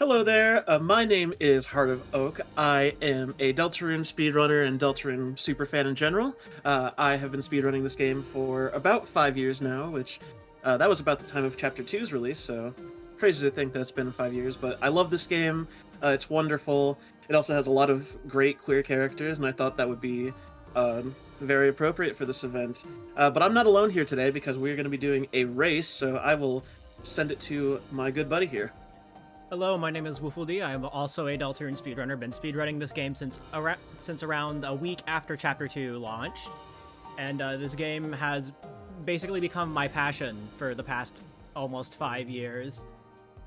Hello there, my name is Heart of Oak. I am a Deltarune speedrunner and Deltarune superfan in general. I have been speedrunning this game for about 5 years now, which that was about the time of Chapter Two's release, so crazy to think that it's been 5 years, but I love this game. It's wonderful. It also has a lot of great queer characters, and I thought that would be very appropriate for this event. But I'm not alone here today because we're going to be doing a race, so I will send it to my good buddy here. Hello, my name is Woofled. I am also a Deltarune speedrunner. Been speedrunning this game since around a week after Chapter 2 launched. And this game has basically become my passion for the past almost 5 years.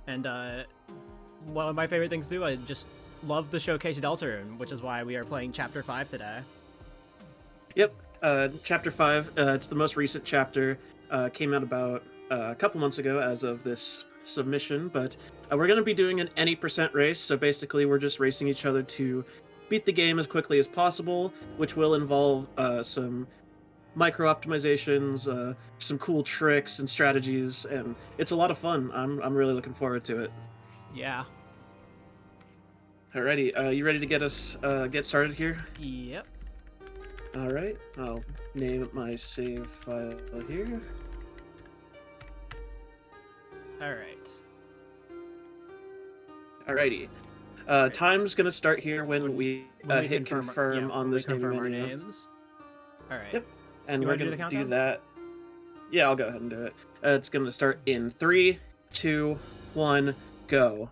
And one of my favorite things to do, I just love the showcase Deltarune, which is why we are playing Chapter 5 today. Yep, Chapter 5, it's the most recent chapter, came out about a couple months ago as of this submission, but we're going to be doing an any percent race, so basically we're just racing each other to beat the game as quickly as possible, which will involve some micro optimizations, some cool tricks and strategies, and it's a lot of fun. I'm really looking forward to it. Yeah. Alrighty, you ready to get started here? Yep. Alright, I'll name my save file here. Alright. Alrighty. Time's gonna start here when we hit confirm on this confirm our menu. names. Alright. Yep. And You we're wanna do the gonna do countdown? that. Yeah, I'll go ahead and do it. It's gonna start in 3, 2, 1, go.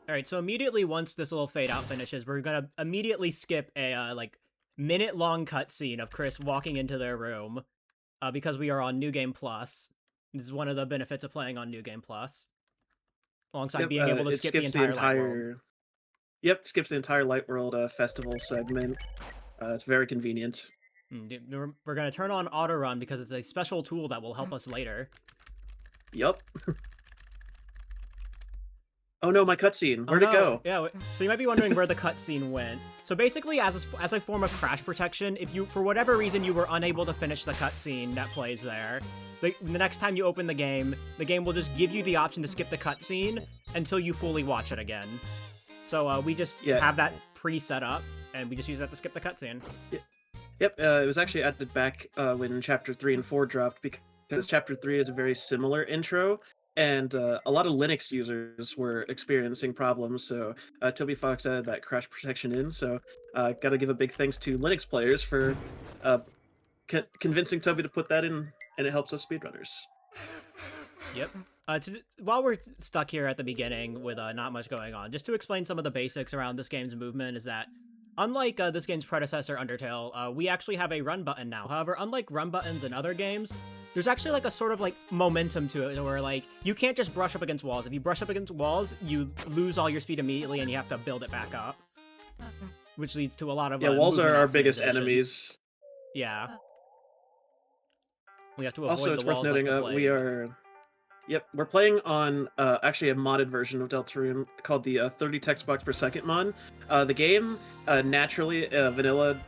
Alright, so immediately once this little fade out finishes, we're gonna immediately skip a minute-long cutscene of Chris walking into their room, because we are on New Game Plus. This is one of the benefits of playing on New Game Plus, alongside being able to skip the entire Light World. Yep, skips the entire Light World festival segment. It's very convenient. We're gonna turn on auto run because it's a special tool that will help us later. Yep. Oh no, my cutscene. Where'd it go? Yeah, so you might be wondering where the cutscene went. So basically, as a form of crash protection, if you, for whatever reason, you were unable to finish the cutscene that plays there, the next time you open the game will just give you the option to skip the cutscene until you fully watch it again. So we just have that pre-set up, and we just use that to skip the cutscene. Yep, it was actually added back when Chapter 3 and 4 dropped, because Chapter 3 is a very similar intro, and a lot of Linux users were experiencing problems, so Toby Fox added that crash protection in, so gotta give a big thanks to Linux players for convincing Toby to put that in, and it helps us speedrunners. Yep. While we're stuck here at the beginning with not much going on, just to explain some of the basics around this game's movement is that, unlike this game's predecessor, Undertale, we actually have a run button now. However, unlike run buttons in other games, there's actually a sort of momentum to it, where you can't just brush up against walls. If you brush up against walls, you lose all your speed immediately, and you have to build it back up, which leads to a lot of walls are our biggest optimization. enemies. Yeah. We have to avoid Also, it's the worth walls noting like the we are. Yep, we're playing on actually a modded version of Deltarune called the 30 text box per second mod. The game naturally vanilla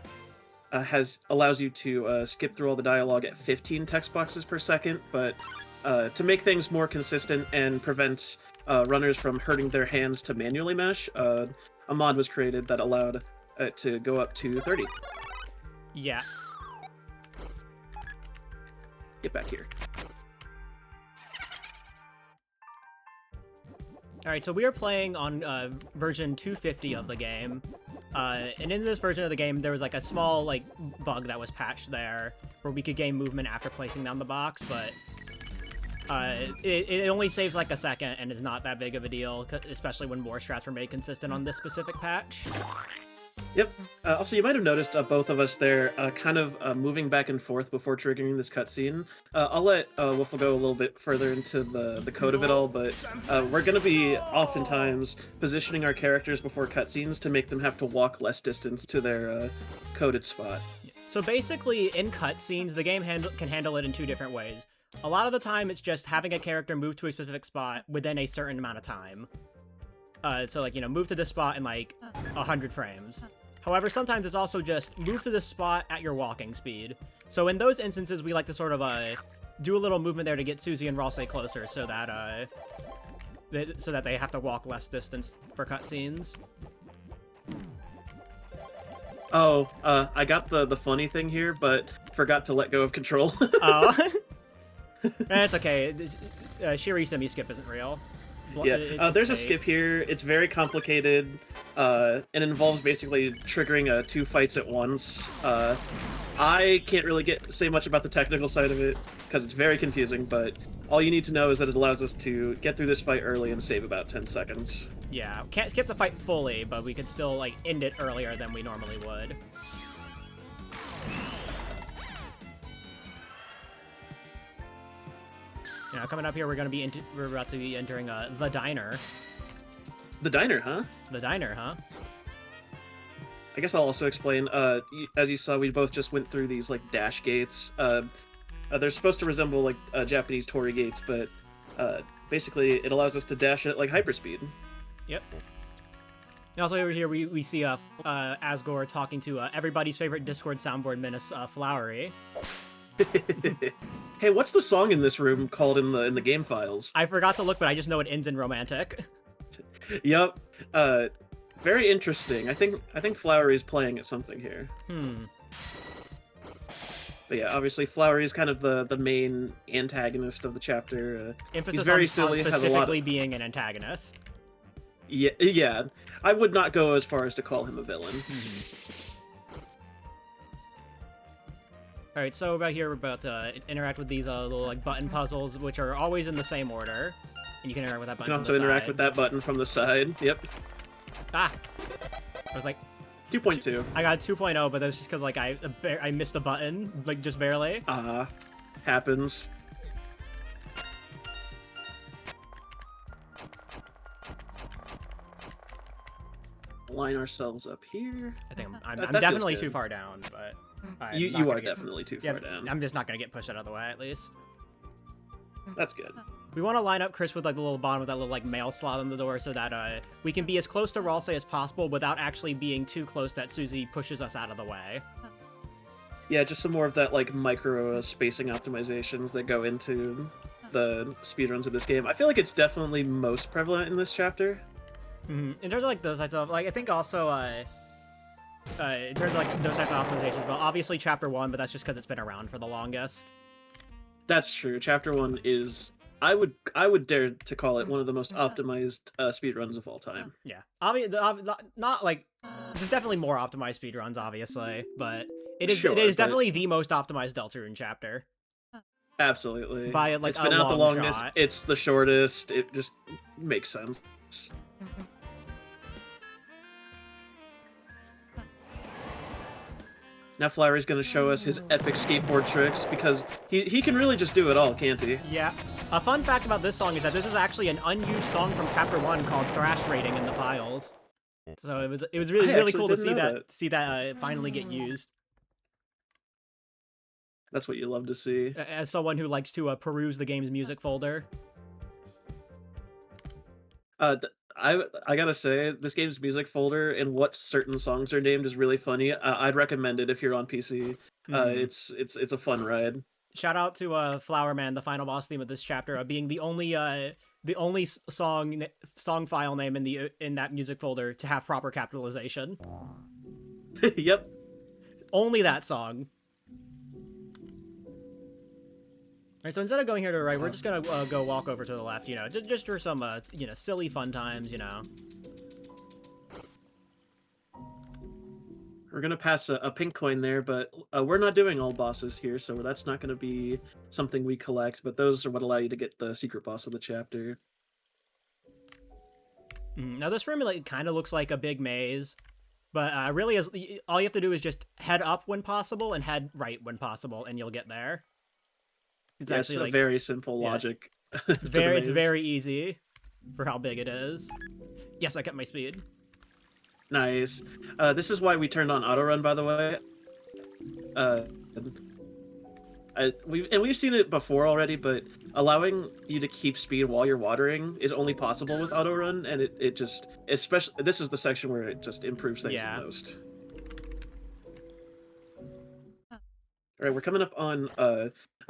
allows you to skip through all the dialogue at 15 text boxes per second, but to make things more consistent and prevent runners from hurting their hands to manually mesh, a mod was created that allowed it to go up to 30. Yeah. Get back here. Alright, so we are playing on version 250 of the game, and in this version of the game, there was a small bug that was patched there, where we could gain movement after placing down the box, but it only saves a second and is not that big of a deal, especially when more strats were made consistent on this specific patch. Yep. Also, you might have noticed both of us there kind of moving back and forth before triggering this cutscene. I'll let Wiffle go a little bit further into the code of it all, but we're going to be oftentimes positioning our characters before cutscenes to make them have to walk less distance to their coded spot. So basically, in cutscenes, the game can handle it in two different ways. A lot of the time, it's just having a character move to a specific spot within a certain amount of time. So move to this spot in 100 frames. However, sometimes it's also just move to this spot at your walking speed. So in those instances, we like to sort of do a little movement there to get Susie and Ralsei closer, so that so that they have to walk less distance for cutscenes. Oh, I got the funny thing here, but forgot to let go of control. Oh. It's okay. Shiri semi-skip isn't real. Yeah, there's a skip here. It's very complicated. It involves basically triggering 2 fights at once. I can't really say much about the technical side of it, because it's very confusing, but all you need to know is that it allows us to get through this fight early and save about 10 seconds. Yeah, can't skip the fight fully, but we could still, like, end it earlier than we normally would. Now, coming up here, we're about to be entering the diner. The diner, huh? The diner, huh? I guess I'll also explain. As you saw, we both just went through these like dash gates. They're supposed to resemble like Japanese torii gates, but basically it allows us to dash at like hyperspeed. Yep. And also over here we see Asgore talking to everybody's favorite Discord soundboard menace, Flowery. Hey, what's the song in this room called in the game files? I forgot to look, but I just know it ends in romantic. Yep. Very interesting. I think Flowery is playing at something here. But yeah, obviously Flowery is kind of the main antagonist of the chapter. Emphasis he's very on silly, specifically being an antagonist. Yeah. I would not go as far as to call him a villain. All right, so about here we're about to interact with these little like button puzzles, which are always in the same order, and you can interact with that button. You can also interact with that button from the side. Yep. Ah, I was like 2.2. I got 2.0, but that's just because like I missed a button, like just barely. Happens. Line ourselves up here. I think I'm definitely too far down, but you are definitely too far down. I'm just not gonna get pushed out of the way, at least. That's good. We want to line up Chris with like the little bottom of that little like mail slot on the door, so that we can be as close to Ralsei as possible without actually being too close that Susie pushes us out of the way. Yeah, just some more of that like micro spacing optimizations that go into the speedruns of this game. I feel like it's definitely most prevalent in this chapter. In terms of like those types of like, I think also in terms of like those types of optimizations, well, obviously Chapter 1, but that's just because it's been around for the longest. That's true. Chapter 1 is, I would dare to call it one of the most optimized speedruns of all time. Yeah, not like there's definitely more optimized speedruns, obviously, but it is definitely the most optimized Deltarune chapter. Absolutely. By like it's been out the longest. Shot. It's the shortest. It just makes sense. Now Flowery's going to show us his epic skateboard tricks, because he can really just do it all, can't he? Yeah. A fun fact about this song is that this is actually an unused song from Chapter 1 called Thrash Rating in the files. So it was really cool to see that finally get used. That's what you love to see. As someone who likes to peruse the game's music folder. I gotta say, this game's music folder and what certain songs are named is really funny. I'd recommend it if you're on PC. It's a fun ride. Shout out to Flower Man, the final boss theme of this chapter, being the only song file name in that music folder to have proper capitalization. Yep. Only that song. Alright, so instead of going here to the right, we're just gonna go walk over to the left, you know, just for some, you know, silly fun times, you know. We're gonna pass a pink coin there, but we're not doing all bosses here, so that's not gonna be something we collect, but those are what allow you to get the secret boss of the chapter. Now this room like kind of looks like a big maze, but really all you have to do is just head up when possible and head right when possible, and you'll get there. It's actually like, a very simple logic. It's very easy for how big it is. Yes, I kept my speed. Nice. This is why we turned on auto run, by the way. We've seen it before already, but allowing you to keep speed while you're watering is only possible with auto run, and it just, especially this is the section where it just improves things the most. All right, we're coming up on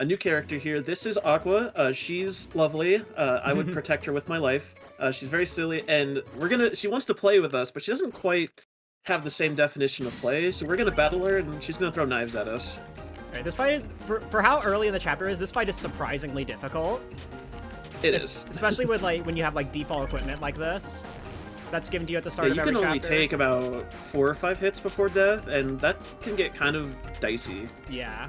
a new character here. This is Aqua. She's lovely. I would protect her with my life. She's very silly, and she wants to play with us, but she doesn't quite have the same definition of play, so we're gonna battle her, and she's gonna throw knives at us. Alright, this fight, for how early in the chapter is, this fight is surprisingly difficult. It is. Especially with, like, when you have, like, default equipment like this. That's given to you at the start of every chapter. You can only take about 4 or 5 hits before death, and that can get kind of dicey. Yeah.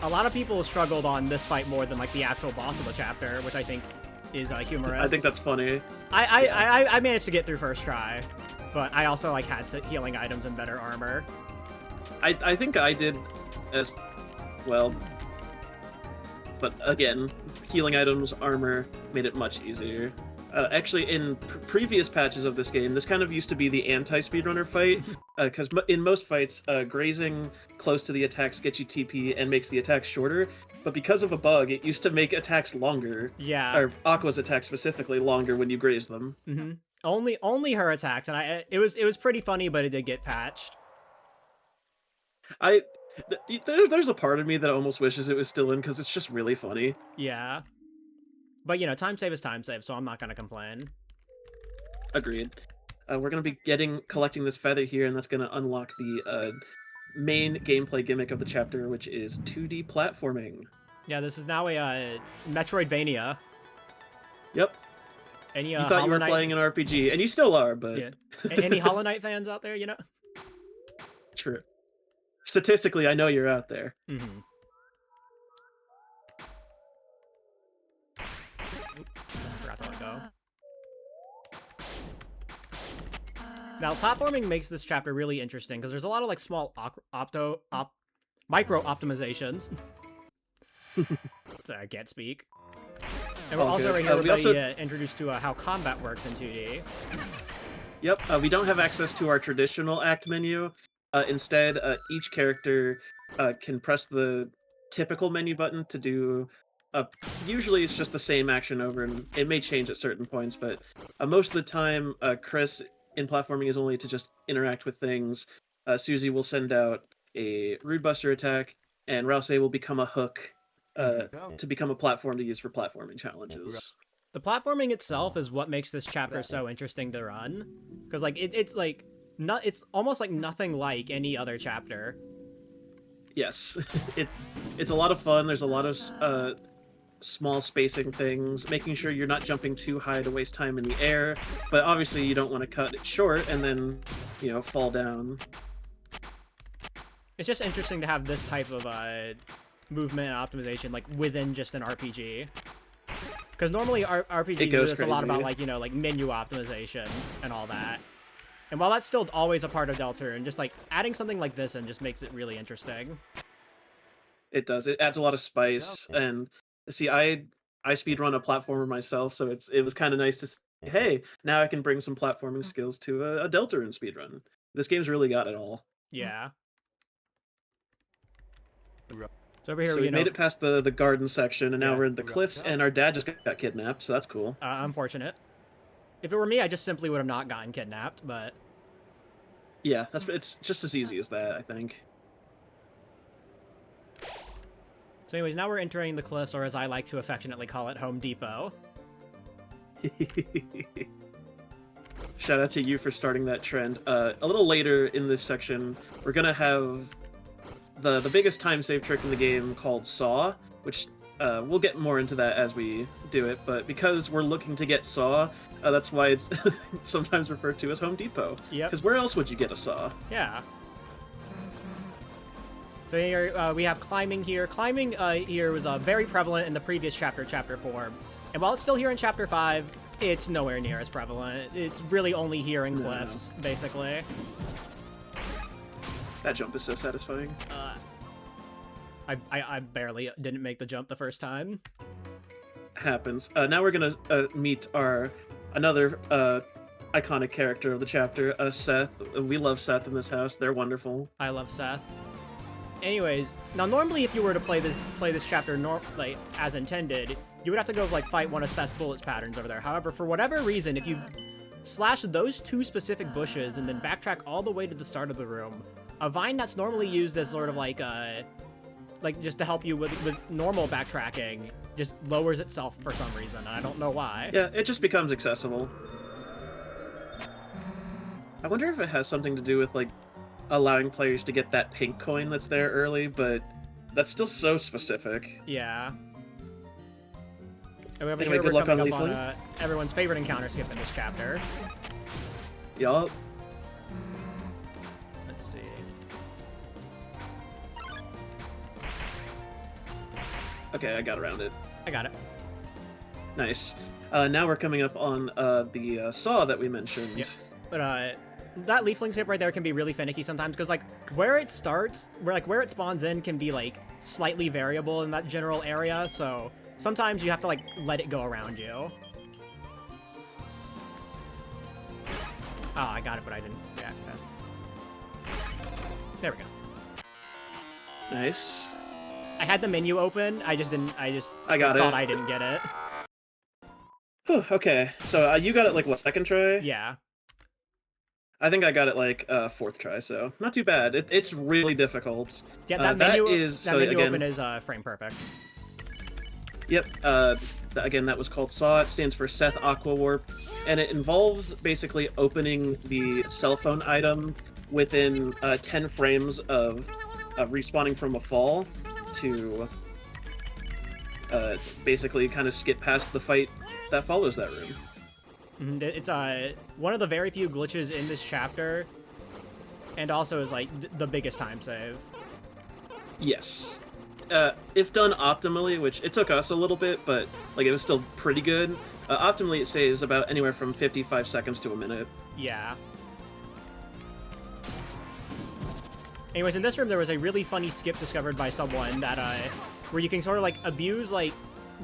A lot of people struggled on this fight more than, like, the actual boss of the chapter, which I think is humorous. I think that's funny. I managed to get through first try, but I also, like, had healing items and better armor. I think I did as well. But again, healing items, armor, made it much easier. Actually, in previous patches of this game, this kind of used to be the anti-speedrunner fight, because in most fights, grazing close to the attacks gets you TP and makes the attacks shorter, but because of a bug, it used to make attacks longer. Yeah. Or Aqua's attacks specifically longer when you graze them. Mm-hmm. Only her attacks, and it was pretty funny, but it did get patched. There's a part of me that almost wishes it was still in, because it's just really funny. Yeah. But, you know, time save is time save, so I'm not going to complain. Agreed. We're going to be collecting this feather here, and that's going to unlock the main gameplay gimmick of the chapter, which is 2D platforming. Yeah, this is now a Metroidvania. Yep. Any, you thought you were playing an RPG, and you still are, but... Yeah. Any Hollow Knight fans out there, you know? True. Statistically, I know you're out there. Mm-hmm. Forgot to let go. Now, platforming makes this chapter really interesting because there's a lot of like small micro optimizations. I can't speak. And we're also right here introduced to how combat works in 2D. Yep, we don't have access to our traditional act menu. Instead, each character can press the typical menu button to do... usually it's just the same action over, and it may change at certain points, but most of the time, Chris in platforming is only to just interact with things. Susie will send out a Rude Buster attack, and Rouse will become a hook to become a platform to use for platforming challenges. The platforming itself is what makes this chapter so interesting to run, because like it's like it's almost like nothing like any other chapter. Yes, it's a lot of fun. There's a lot of small spacing things, making sure you're not jumping too high to waste time in the air, but obviously you don't want to cut it short and then, you know, fall down. It's just interesting to have this type of movement and optimization like within just an RPG. Because normally RPGs do this a lot about like, you know, like menu optimization and all that. And while that's still always a part of Deltarune, just like adding something like this and just makes it really interesting. It does. It adds a lot of spice. Okay. And see, I speedrun a platformer myself, so it was kind of nice to say, hey, now I can bring some platforming skills to a Deltarune speedrun. This game's really got it all. Yeah. So over here, we made it past the garden section, and now we're in the cliffs, and our dad just got kidnapped, so that's cool. Unfortunate. If it were me, I just simply would have not gotten kidnapped, but... Yeah, it's just as easy as that, I think. So anyways, now we're entering the cliffs, or as I like to affectionately call it, Home Depot. Shout out to you for starting that trend. A little later in this section, we're gonna have the biggest time save trick in the game called Saw, which we'll get more into that as we do it, but because we're looking to get Saw, that's why it's sometimes referred to as Home Depot. Yep. Because where else would you get a saw? Yeah. So here we have climbing here. Climbing here was very prevalent in the previous chapter, Chapter 4. And while it's still here in Chapter 5, it's nowhere near as prevalent. It's really only here in cliffs, basically. That jump is so satisfying. I barely didn't make the jump the first time. Happens. Now we're gonna meet another iconic character of the chapter, Seth. We love Seth in this house. They're wonderful. I love Seth. Anyways, now normally if you were to play this chapter like as intended, you would have to go like fight one of Seth's bullets patterns over there. However, for whatever reason, if you slash those two specific bushes and then backtrack all the way to the start of the room, a vine that's normally used as sort of like just to help you with normal backtracking just lowers itself for some reason. I don't know why. Yeah, it just becomes accessible. I wonder if it has something to do with, like, allowing players to get that pink coin that's there early, but that's still so specific. Yeah. And over Anyway, here, good we're luck on coming up on Leafling. everyone's favorite encounter skip in this chapter. Yup. Let's see. Okay, I got around it. I got it. Nice. Now we're coming up on the saw that we mentioned. Yep. But that leafling skip right there can be really finicky sometimes because like where it starts, where it spawns in can be like slightly variable in that general area. So sometimes you have to like let it go around you. Oh, I got it, but I didn't react fast. There we go. Nice. I had the menu open. I just didn't. I got thought it. I didn't get it. Whew, okay, so you got it like what, second try? Yeah. I think I got it like fourth try, so not too bad. It's really difficult. Yeah, that menu again, open is frame perfect. Yep. Again, that was called SAW. It stands for Seth Aqua Warp, and it involves basically opening the cell phone item within 10 frames of respawning from a fall to basically kind of skip past the fight that follows that room. It's one of the very few glitches in this chapter, and also is like the biggest time save. Yes. If done optimally, which it took us a little bit, but like it was still pretty good. Optimally, it saves about anywhere from 55 seconds to a minute. Yeah. Anyways, in this room, there was a really funny skip discovered by someone that where you can sort of like abuse like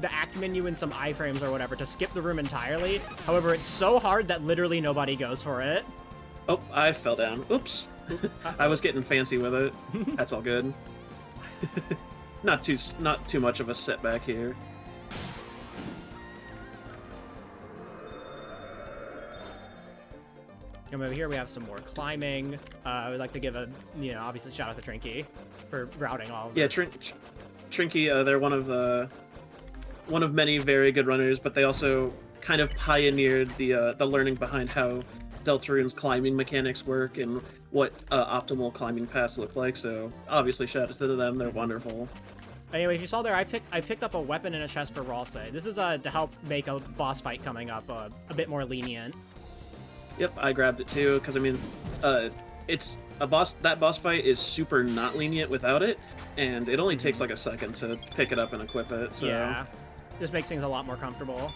the act menu in some iframes or whatever to skip the room entirely. However, it's so hard that literally nobody goes for it. Oh, I fell down. Oops. I was getting fancy with it. That's all good. Not too much of a setback here. And over here we have some more climbing. I would like to give a, obviously shout out to Trinky for routing all of this. Yeah, Trinky, they're one of many very good runners, but they also kind of pioneered the learning behind how Deltarune's climbing mechanics work and what optimal climbing paths look like. So obviously, shout out to them; they're wonderful. Anyway, if you saw there, I picked up a weapon and a chest for Ralsei. This is to help make a boss fight coming up a bit more lenient. Yep, I grabbed it too because I mean, it's a boss. That boss fight is super not lenient without it, and it only takes like a second to pick it up and equip it. So yeah, this makes things a lot more comfortable.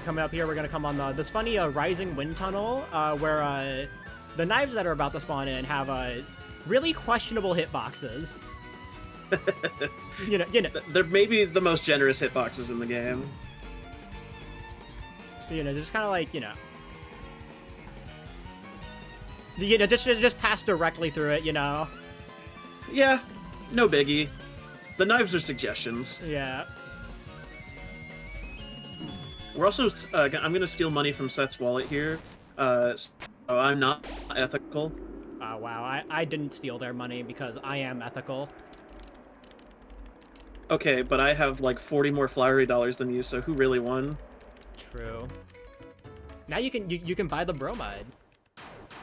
Coming up here, we're gonna come on this funny rising wind tunnel where the knives that are about to spawn in have really questionable hitboxes. you know, they're maybe the most generous hitboxes in the game. Just kind of like just pass directly through it. Yeah, no biggie. The knives are suggestions. Yeah. We're also, I'm going to steal money from Seth's wallet here, so I'm not ethical. Oh, wow. I didn't steal their money because I am ethical. Okay, but I have like 40 more flowery dollars than you, so who really won? True. Now you can buy the bromide.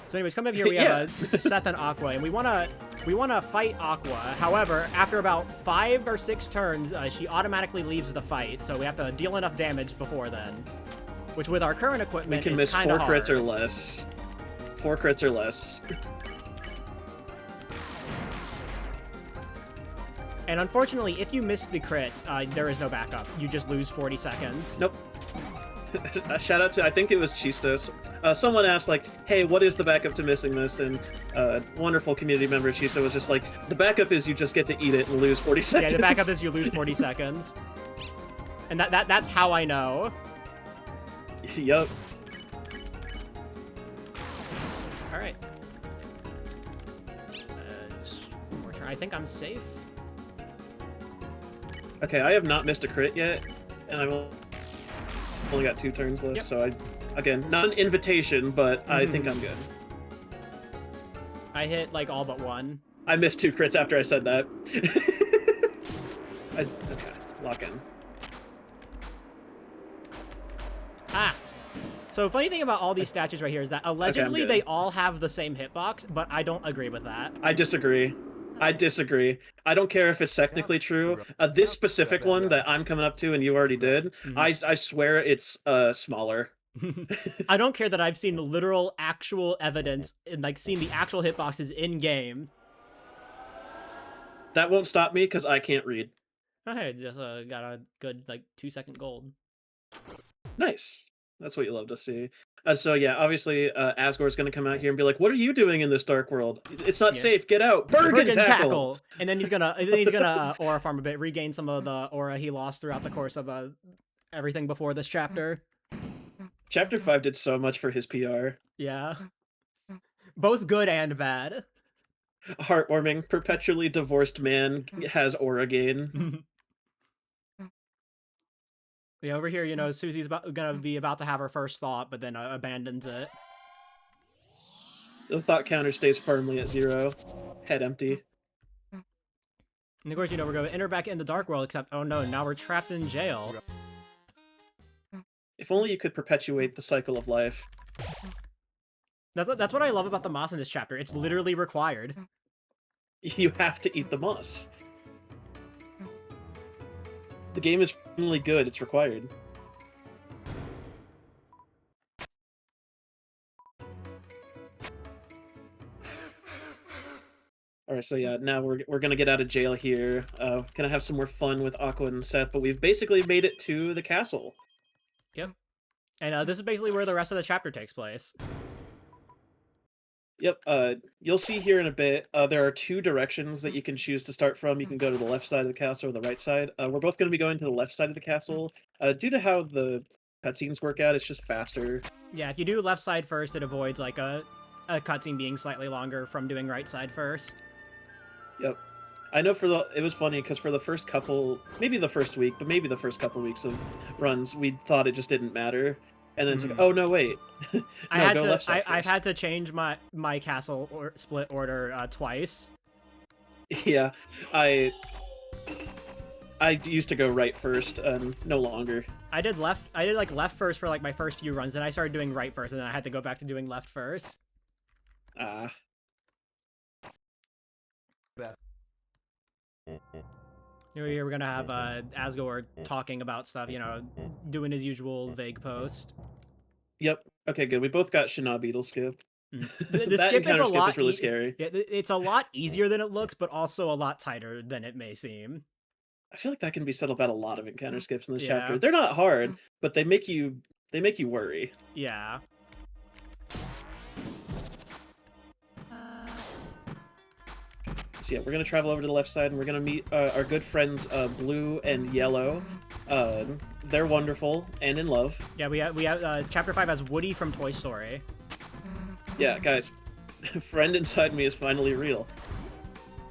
So anyways, come up here, we have Seth and Aqua, and we wanna fight Aqua. However, after about 5 or 6 turns, she automatically leaves the fight, so we have to deal enough damage before then. Which with our current equipment is kind of hard. We can miss 4 crits or less. 4 crits or less. And unfortunately, if you miss the crits, there is no backup. You just lose 40 seconds. Nope. Shout out to, I think it was Chistos. Someone asked, like, hey, what is the backup to missing this? And wonderful community member Chisto was just like, the backup is you just get to eat it and lose 40 seconds. Yeah, the backup is you lose 40 seconds. And that's how I know. Yup. Alright. Just one more turn. I think I'm safe. Okay, I have not missed a crit yet, and I will only got 2 turns left, Yep. so again, not an invitation, but I think I'm good. I hit like all but 1. I missed 2 crits after I said that. Okay, lock in. Ah! So funny thing about all these statues right here is that allegedly they all have the same hitbox, but I don't agree with that. I disagree. I don't care if it's technically true. This specific one that I'm coming up to and you already did, I swear it's smaller. I don't care that I've seen literal actual evidence and like seen the actual hitboxes in game. That won't stop me because I can't read. I just got a good like 2-second gold. Nice. That's what you love to see. So yeah, obviously Asgore's going to come out here and be like, "What are you doing in this dark world? It's not safe. Get out. Bergen tackle." And then he's gonna aura farm a bit, regain some of the aura he lost throughout the course of everything before this chapter. Chapter 5 did so much for his PR. Yeah. Both good and bad. Heartwarming. Perpetually divorced man has aura gain. Yeah, over here, you know, Susie's gonna be about to have her first thought, but then abandons it. The thought counter stays firmly at 0. Head empty. And of course, you know, we're going to enter back in the dark world, except, oh no, now we're trapped in jail. If only you could perpetuate the cycle of life. That's what I love about the moss in this chapter. It's literally required. You have to eat the moss. The game is really good. It's required. All right, so yeah, now we're gonna get out of jail here. Gonna have some more fun with Aqua and Seth, but we've basically made it to the castle. Yep. And this is basically where the rest of the chapter takes place. Yep, you'll see here in a bit, there are 2 directions that you can choose to start from. You can go to the left side of the castle or the right side. We're both going to be going to the left side of the castle. Due to how the cutscenes work out, it's just faster. Yeah, if you do left side first, it avoids like a cutscene being slightly longer from doing right side first. Yep. I know it was funny because for the first couple, maybe the first week, but maybe the first couple weeks of runs, we thought it just didn't matter. And then it's like, oh no, wait. No, I've had to change my castle or split order twice. Yeah, I used to go right first, no longer. I did like left first for like my first few runs, and I started doing right first, and then I had to go back to doing left first. Here we're gonna have Asgore talking about stuff, you know, doing his usual vague post. Yep. Okay, good. We both got Shina Beetle skip. The skip is a lot. Is really scary. Yeah, it's a lot easier than it looks, but also a lot tighter than it may seem. I feel like that can be said about a lot of encounter skips in this chapter. They're not hard, but they make you worry. Yeah. So yeah, we're gonna travel over to the left side, and we're gonna meet our good friends Blue and Yellow. They're wonderful and in love. Yeah, we have chapter 5 has Woody from Toy Story. Yeah, guys, friend inside me is finally real.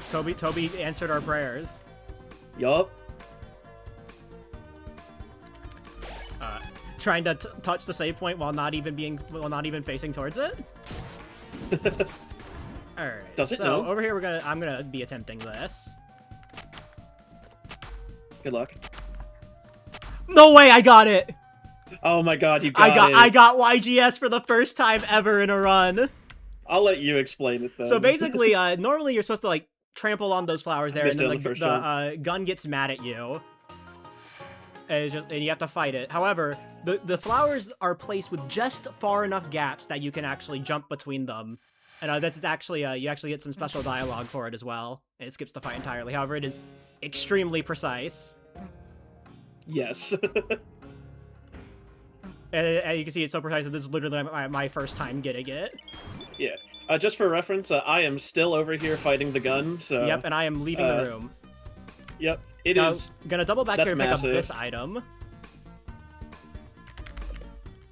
Toby answered our prayers. Yup. Trying to touch the save point while not even facing towards it. All right. Does it know? Over here I'm gonna be attempting this. Good luck. No way! I got it. Oh my god, you got it. I got YGS for the first time ever in a run. I'll let you explain it then. So basically, normally you're supposed to like trample on those flowers there, and then the gun gets mad at you. And you have to fight it. However, the flowers are placed with just far enough gaps that you can actually jump between them. And that's actually, you actually get some special dialogue for it as well. And it skips the fight entirely. However, it is extremely precise. Yes. And you can see it's so precise that this is literally my first time getting it. Yeah. Just for reference, I am still over here fighting the gun, so... Yep, and I am leaving the room. Yep, I'm gonna double back here and pick up this item.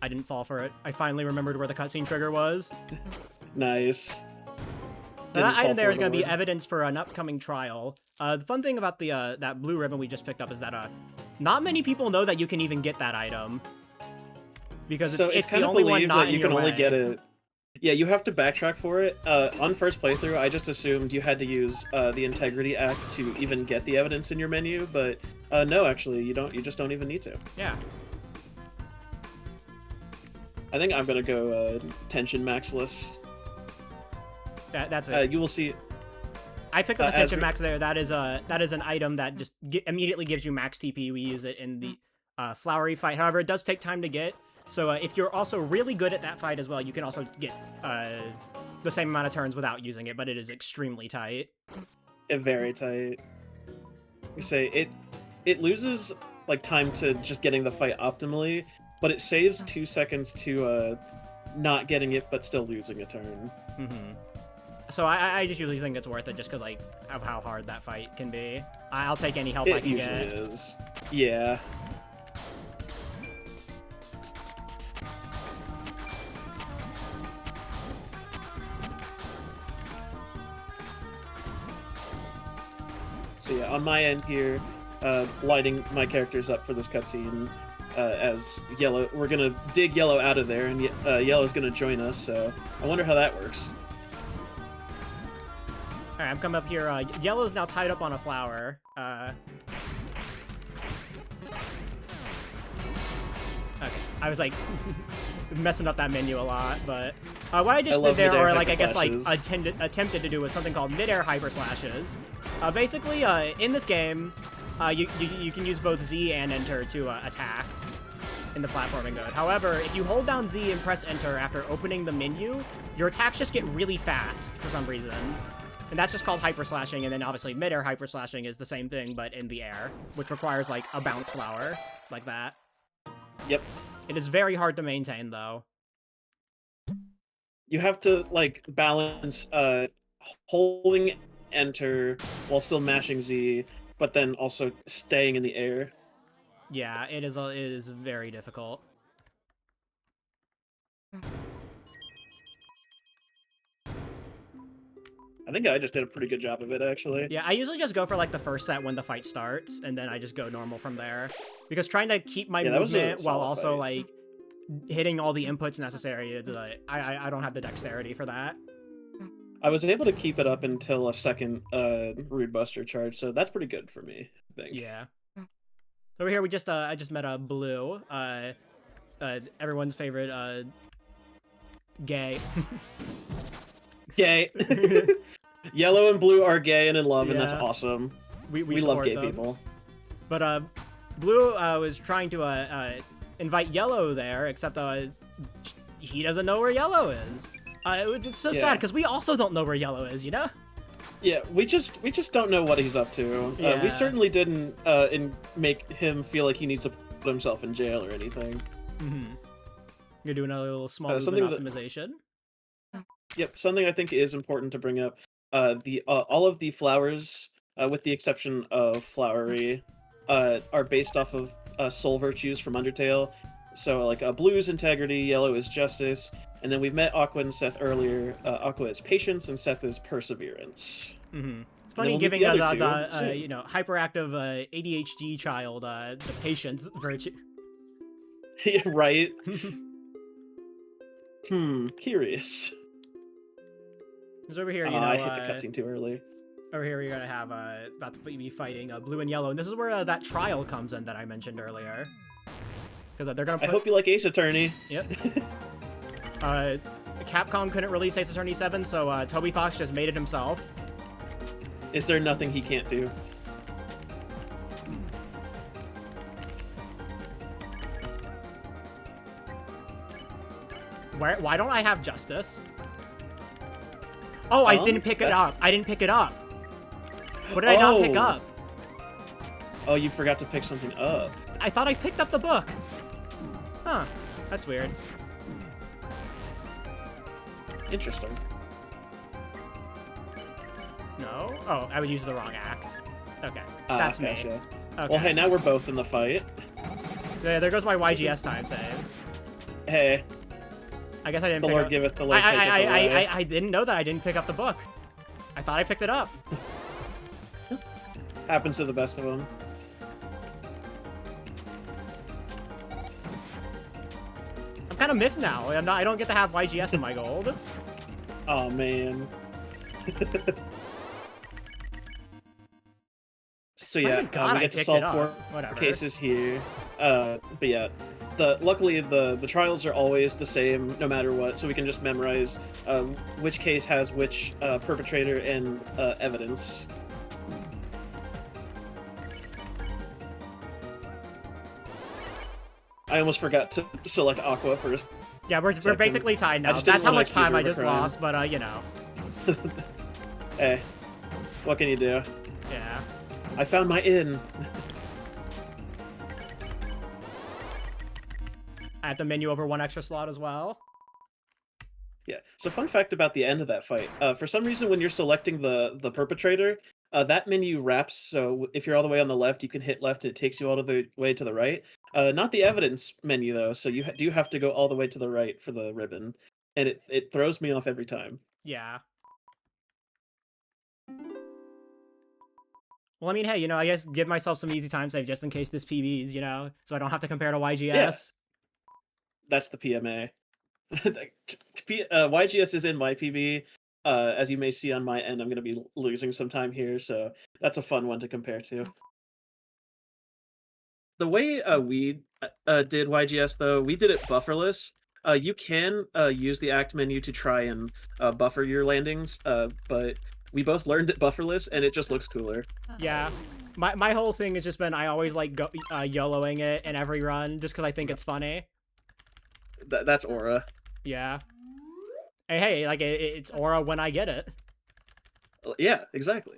I didn't fall for it. I finally remembered where the cutscene trigger was. Nice. That item there is going to be evidence for an upcoming trial. The fun thing about the that blue ribbon we just picked up is that not many people know that you can even get that item. because So it's the kind of only one believed not that in you your can only way. get it. Yeah, you have to backtrack for it. On first playthrough, I just assumed you had to use the Integrity Act to even get the evidence in your menu, but no, actually, you don't. You just don't even need to. Yeah. I think I'm gonna go tension maxless. That's it. You will see. I picked up the tension As max there. That is an item that just immediately gives you max TP. We use it in the Flowery Fight. However, it does take time to get. So if you're also really good at that fight as well, you can also get the same amount of turns without using it, but it is extremely tight. Very tight. You say it loses like time to just getting the fight optimally, but it saves 2 seconds to not getting it but still losing a turn. Mm-hmm. So I just usually think it's worth it just because like of how hard that fight can be. I'll take any help I can get. It usually is. Yeah. So yeah, on my end here, lighting my characters up for this cutscene as Yellow. We're gonna dig Yellow out of there, and Yellow's gonna join us. So I wonder how that works. All right, I'm coming up here. Yellow's now tied up on a flower. Okay, I was like messing up that menu a lot, but what I just did there, or like I guess like attempted to do, was something called mid-air hyper slashes. Basically, in this game, you can use both Z and Enter to attack in the platforming mode. However, if you hold down Z and press Enter after opening the menu, your attacks just get really fast for some reason. And that's just called hyper slashing, and then obviously mid-air hyper slashing is the same thing, but in the air, which requires like a bounce flower, like that. Yep. It is very hard to maintain, though. You have to like balance holding Enter while still mashing Z, but then also staying in the air. Yeah, it is very difficult. I think I just did a pretty good job of it, actually. Yeah, I usually just go for like the first set when the fight starts, and then I just go normal from there. Because trying to keep my movement while also like hitting all the inputs necessary, I don't have the dexterity for that. I was able to keep it up until a second Rude Buster charge, so that's pretty good for me, I think. Yeah. Over here, I just met a Blue, everyone's favorite gay. Gay. Yellow and Blue are gay and in love, and that's awesome. We love gay them. people. But Blue was trying to invite Yellow there, except he doesn't know where Yellow is. It's so sad because we also don't know where Yellow is, you know? Yeah, we just don't know what he's up to. Yeah. We certainly didn't make him feel like he needs to put himself in jail or anything. Mm-hmm. You're doing a little small optimization. Yep, something I think is important to bring up. All of the flowers, with the exception of Flowery, are based off of soul virtues from Undertale. So like Blue is integrity, Yellow is justice, and then we've met Aqua and Seth earlier. Aqua is patience, and Seth is perseverance. Mm-hmm. It's funny giving the hyperactive ADHD child the patience virtue. Yeah, right. Curious. Because over here, I hit the cutscene too early. Over here, we're gonna have about to be fighting Blue and Yellow, and this is where that trial comes in that I mentioned earlier. Because they're gonna. I hope you like Ace Attorney. Yep. Capcom couldn't release Ace Attorney 7, so Toby Fox just made it himself. Is there nothing he can't do? Why don't I have justice? Oh, I didn't pick it up. I didn't pick it up. What did I not pick up? Oh, you forgot to pick something up. I thought I picked up the book. Huh. That's weird. Interesting. No? Oh, I would use the wrong act. Okay. That's me. Gotcha. Okay. Well, hey, now we're both in the fight. Yeah, there goes my YGS time save. Hey. I guess I didn't pick up... The Lord giveth, the Lord taketh away. I didn't know that I didn't pick up the book. I thought I picked it up. Happens to the best of them. I'm kind of miffed now. I don't get to have YGS in my gold. Oh man. So yeah, we get to solve 4 cases here. But yeah, luckily the trials are always the same no matter what, so we can just memorize which case has which perpetrator and evidence. I almost forgot to select Aqua first. Yeah, we're basically tied now. That's how much time I just lost, but you know. Hey, what can you do? Yeah. I found my inn. I have to menu over 1 extra slot as well. Yeah. So fun fact about the end of that fight. For some reason, when you're selecting the perpetrator, that menu wraps. So if you're all the way on the left, you can hit left. It takes you all the way to the right. Not the evidence menu though. So you do have to go all the way to the right for the ribbon, and it throws me off every time. Yeah. Well, I mean, hey, you know, I guess give myself some easy time save just in case this PBs, you know, so I don't have to compare to YGS. Yeah. That's the PMA. YGS is in my PB. As you may see on my end, I'm going to be losing some time here, so that's a fun one to compare to. The way we did YGS, though, we did it bufferless. You can use the act menu to try and buffer your landings, but we both learned it bufferless, and it just looks cooler. Yeah. My whole thing has just been I always like YOLOing it in every run just because I think it's funny. That's Aura. Yeah. Hey, like, it's Aura when I get it. Yeah, exactly.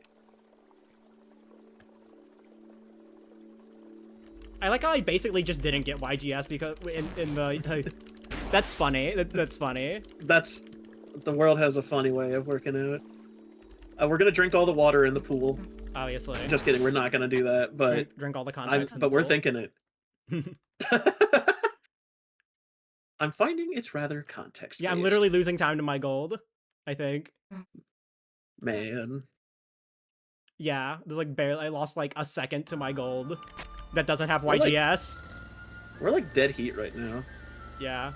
I like how I basically just didn't get YGS because in the... That's funny. That's funny. The world has a funny way of working out. We're gonna drink all the water in the pool. Obviously. Just kidding, we're not gonna do that, but... Drink all the contacts but we're thinking it. I'm finding it's rather context-based. Yeah, I'm literally losing time to my gold, I think. Man. Yeah, there's like barely... I lost like a second to my gold that doesn't have YGS. We're like dead heat right now. Yeah.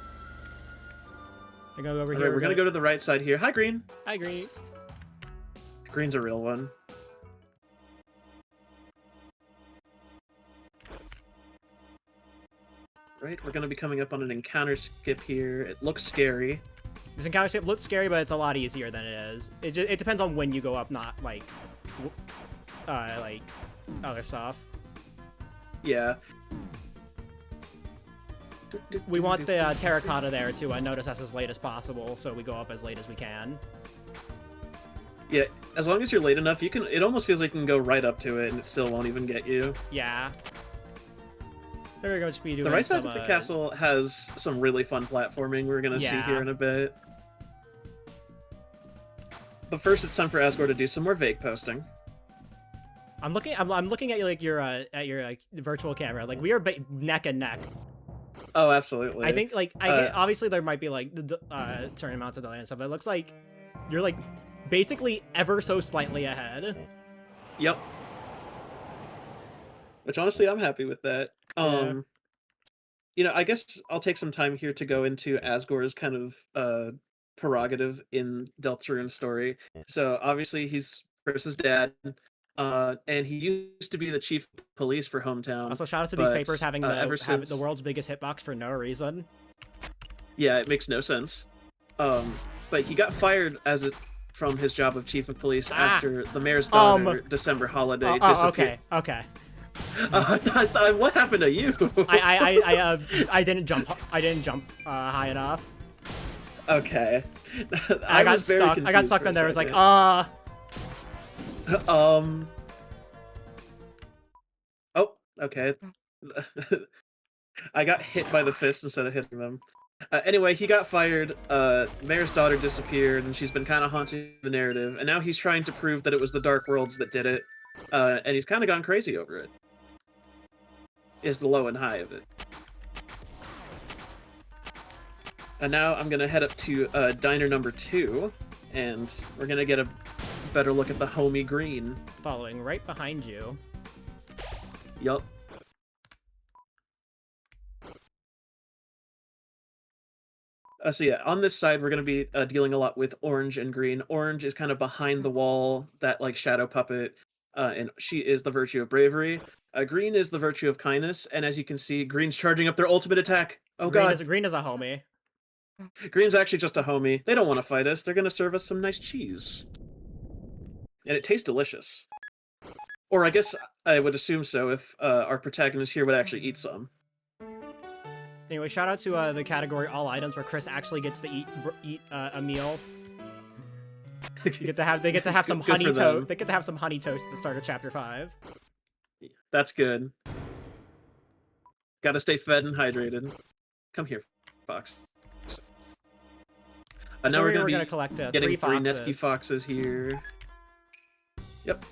I'm gonna go over here. We're gonna go to the right side here. Hi, Green. Hi, Green. Green's a real one. Right, we're gonna be coming up on an encounter skip here. It looks scary. This encounter skip looks scary, but it's a lot easier than it is. It depends on when you go up, not like other stuff. Yeah. We want the terracotta there to notice us as late as possible, so we go up as late as we can. Yeah, as long as you're late enough, you can. It almost feels like you can go right up to it, and it still won't even get you. Yeah. There we go, just be doing the right side of the castle has some really fun platforming we're gonna see here in a bit. But first, it's time for Asgore to do some more vague posting. I'm looking at your virtual camera. Like, we are neck and neck. Oh, absolutely. I think obviously there might be like certain amounts of delay and stuff, but it looks like you're like basically ever so slightly ahead. Yep. Which honestly, I'm happy with that. Yeah. You know, I guess I'll take some time here to go into Asgore's kind of prerogative in Deltarune's story. So obviously he's Chris's dad, and he used to be the chief of police for Hometown. Also, shout out to these papers having the world's biggest hitbox for no reason. Yeah, it makes no sense. But he got fired from his job of chief of police after the mayor's daughter December holiday disappeared. Okay. What happened to you? I didn't jump. I didn't jump high enough. Okay. I got stuck. I got stuck. Then there was like Oh, okay. I got hit by the fist instead of hitting them. Anyway, he got fired. Mayor's daughter disappeared, and she's been kind of haunting the narrative. And now he's trying to prove that it was the Dark Worlds that did it. And he's kind of gone crazy over it. Is the low and high of it. And now I'm gonna head up to diner number 2, and we're gonna get a better look at the homie Green. Following right behind you. Yup. So yeah, on this side, we're going to be dealing a lot with orange and green. Orange is kind of behind the wall, that like shadow puppet, and she is the virtue of bravery. Green is the virtue of kindness, and as you can see, green's charging up their ultimate attack. Oh god, Green is a homie. green's actually just a homie. They don't want to fight us. They're going to serve us some nice cheese, and it tastes delicious. Or I guess I would assume so if our protagonist here would actually eat some. Anyway, shout out to the category all items where Chris actually gets to eat a meal. They get to have some honey toast. They get to have some honey toast at the start of chapter 5. That's good. Got to stay fed and hydrated. Come here, fox. Now we're gonna collect getting 3 Netsky foxes here. Yep.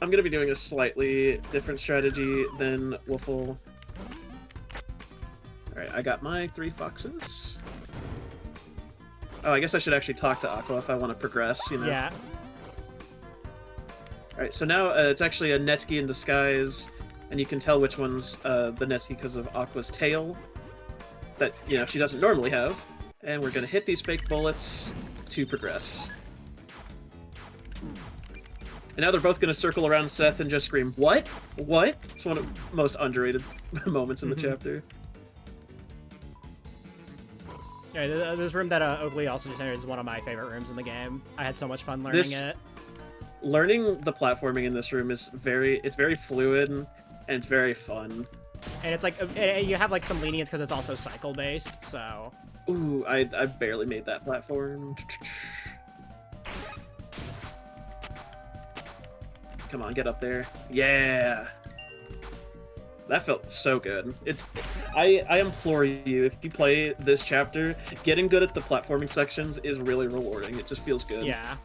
I'm going to be doing a slightly different strategy than Wolfle. Alright, I got my 3 foxes. Oh, I guess I should actually talk to Aqua if I want to progress, you know? Yeah. Alright, so now it's actually a Netsky in disguise, and you can tell which one's the Netsky because of Aqua's tail that, you know, she doesn't normally have. And we're going to hit these fake bullets to progress. And now they're both going to circle around Seth and just scream, "What? What?" It's one of the most underrated moments in the chapter. Yeah, this room that Oakley also just entered is one of my favorite rooms in the game. I had so much fun learning it. Learning the platforming in this room is very fluid and it's very fun. And it's like, you have like some lenience because it's also cycle based, so. Ooh, I barely made that platform. Come on, get up there. Yeah! That felt so good. I implore you, if you play this chapter, getting good at the platforming sections is really rewarding. It just feels good. Yeah.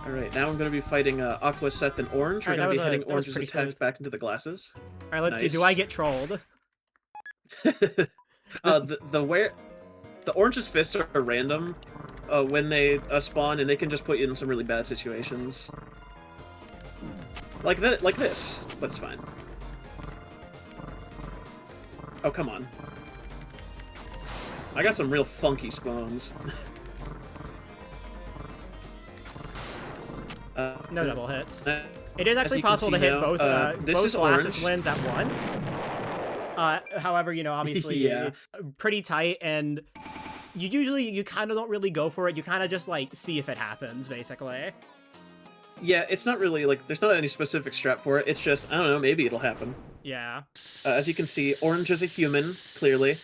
Alright, now I'm going to be fighting Aqua, Seth, and Orange. We're going to be hitting Orange's attack back into the glasses. Alright, let's see. Do I get trolled? The Orange's fists are random when they spawn, and they can just put you in some really bad situations. Like this, but it's fine. Oh, come on. I got some real funky spawns. No double hits. It is actually possible to hit both glasses lens at once. However, you know, obviously yeah. It's pretty tight, and you kind of don't really go for it. You kind of just like see if it happens, basically. Yeah, it's not really like there's not any specific strat for it. It's just, I don't know, maybe it'll happen. Yeah. As you can see, Orange is a human, clearly.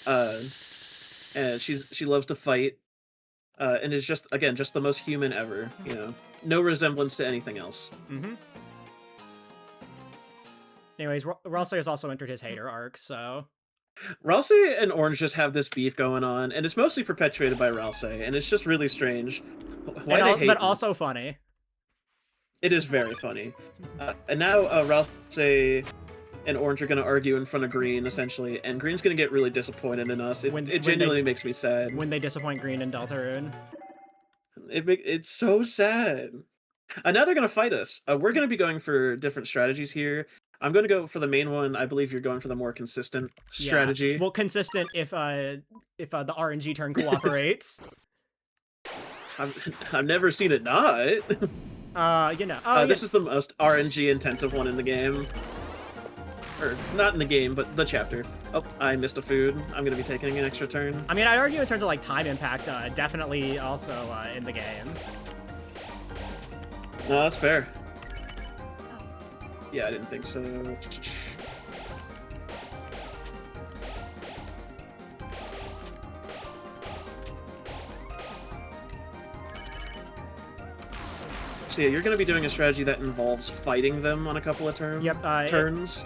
And she loves to fight. And is just, again, just the most human ever, you know. No resemblance to anything else. Mm-hmm. Anyways, Ralsei has also entered his hater arc, so... Ralsei and Orange just have this beef going on, and it's mostly perpetuated by Ralsei, and it's just really strange. But also funny. It is very funny. And now Ralsei and Orange are going to argue in front of Green, essentially, and Green's going to get really disappointed in us. It genuinely makes me sad. When they disappoint Green and Deltarune. It's so sad. Now they're going to fight us. We're going to be going for different strategies here. I'm going to go for the main one. I believe you're going for the more consistent strategy. Yeah. Well, consistent if the RNG turn cooperates. I've never seen it not. You know. This is the most RNG intensive one in the game. Or, not in the game, but the chapter. Oh, I missed a food. I'm going to be taking an extra turn. I mean, I'd argue in terms of, like, time impact, definitely also in the game. No, that's fair. Yeah, I didn't think so. So yeah, you're going to be doing a strategy that involves fighting them on a couple of turns.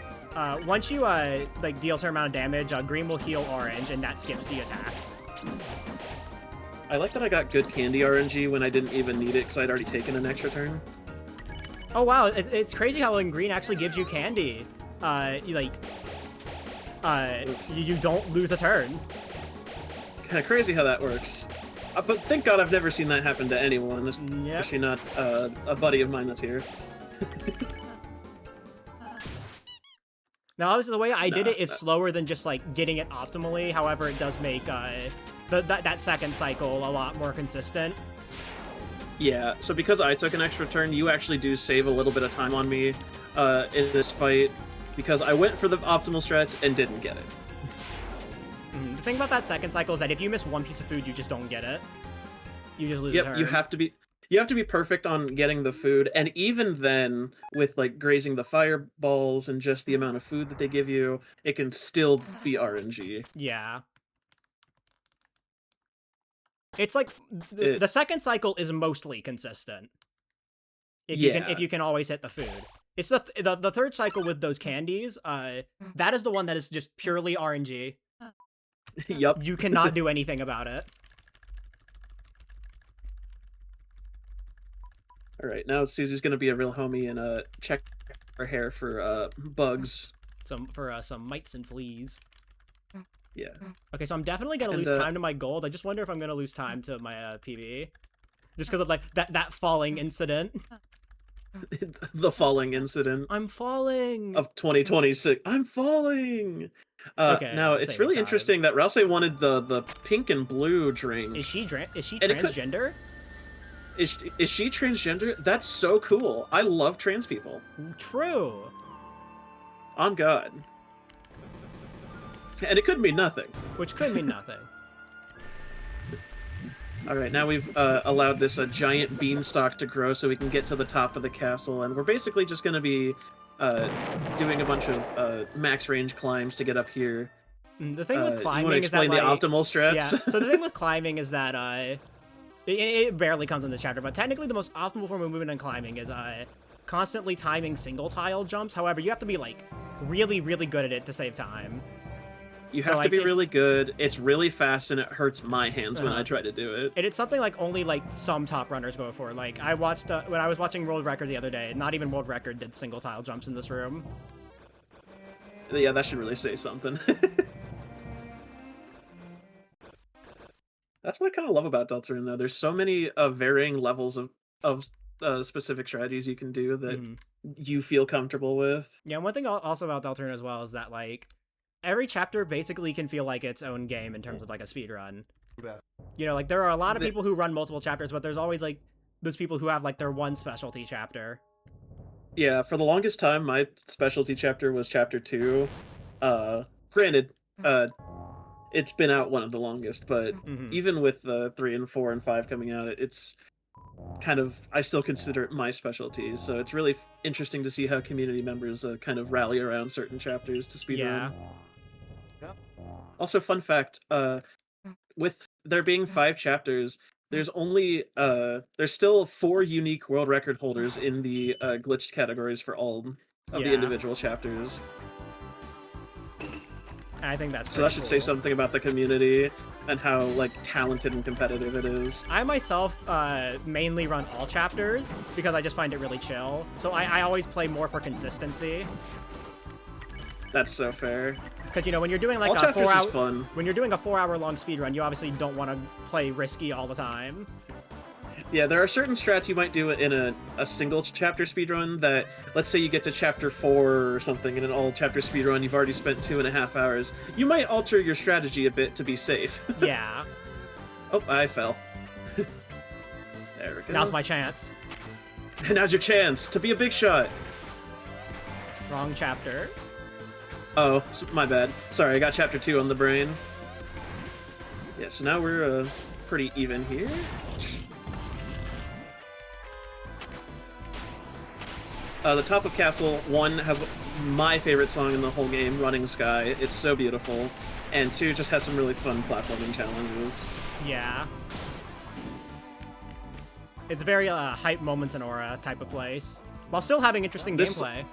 Once you like deal a certain amount of damage, Green will heal Orange, and that skips the attack. I like that I got good candy RNG when I didn't even need it because I'd already taken an extra turn. Oh wow, it's crazy how in Green actually gives you candy. You don't lose a turn. Kind of crazy how that works. But thank God I've never seen that happen to anyone, especially not a buddy of mine that's here. Now, obviously, the way I did Nah, it is slower than just, like, getting it optimally. However, it does make that second cycle a lot more consistent. Yeah, so because I took an extra turn, you actually do save a little bit of time on me in this fight, because I went for the optimal strats and didn't get it. The thing about that second cycle is that if you miss one piece of food, you just don't get it. You just lose a turn. You have to be perfect on getting the food, and even then, with like grazing the fireballs and just the amount of food that they give you, it can still be RNG. Yeah. It's like the second cycle is mostly consistent. If you can always hit the food. It's the third cycle with those candies. That is the one that is just purely RNG. Yup. You cannot do anything about it. All right, now Susie's gonna be a real homie and check her hair for bugs. For some mites and fleas. Yeah. Okay, so I'm definitely gonna lose time to my gold. I just wonder if I'm gonna lose time to my PB, just because of like that falling incident. The falling incident. I'm falling. Of 2026. I'm falling. Okay, now it's really interesting that Rouse wanted the pink and blue drink. Is she transgender? Is she transgender? That's so cool. I love trans people. True. On God. And it could mean nothing. Which could mean nothing. Alright, now we've allowed this giant beanstalk to grow so we can get to the top of the castle, and we're basically just going to be doing a bunch of max range climbs to get up here. The thing with climbing you want to explain is that, the optimal strats? Yeah, so the thing with climbing is that it barely comes in the chapter, but technically the most optimal form of movement in climbing is constantly timing single tile jumps. However, you have to be like really, really good at it to save time. You have to be really good. It's really fast, and it hurts my hands when I try to do it. And it's something like only like some top runners go for. Like I watched when I was watching World Record the other day. Not even World Record did single tile jumps in this room. Yeah, that should really say something. That's what I kind of love about Deltarune, though. There's so many varying levels of specific strategies you can do that you feel comfortable with. Yeah, one thing also about Deltarune as well is that like every chapter basically can feel like its own game in terms of like a speed run. You know, like there are a lot of people who run multiple chapters, but there's always like those people who have like their one specialty chapter. Yeah, for the longest time, my specialty chapter was chapter 2. Granted, it's been out one of the longest, but even with 3 and 4 and 5 coming out, it's kind of, I still consider it my specialty. So it's really interesting to see how community members kind of rally around certain chapters to speedrun. Yeah. Also, fun fact, with there being 5 chapters, there's only there's still 4 unique world record holders in the glitched categories for all of the individual chapters. I think that's so that should say something about the community and how like talented and competitive it is. I myself mainly run all chapters because I just find it really chill. So I always play more for consistency. That's so fair. Because you know when you're doing like a 4 hour fun. When you're doing a 4-hour long speedrun, you obviously don't want to play risky all the time. Yeah, there are certain strats you might do in a single chapter speedrun that, let's say you get to chapter 4 or something in an all chapter speedrun, you've already spent 2.5 hours. You might alter your strategy a bit to be safe. Yeah. Oh, I fell. There we go. Now's my chance. Now's your chance to be a big shot. Wrong chapter. Oh, my bad. Sorry, I got chapter 2 on the brain. Yeah, so now we're pretty even here. The top of Castle 1 has my favorite song in the whole game, Running Sky. It's so beautiful. And 2 just has some really fun platforming challenges. Yeah. It's very hype moments and aura type of place, while still having interesting gameplay.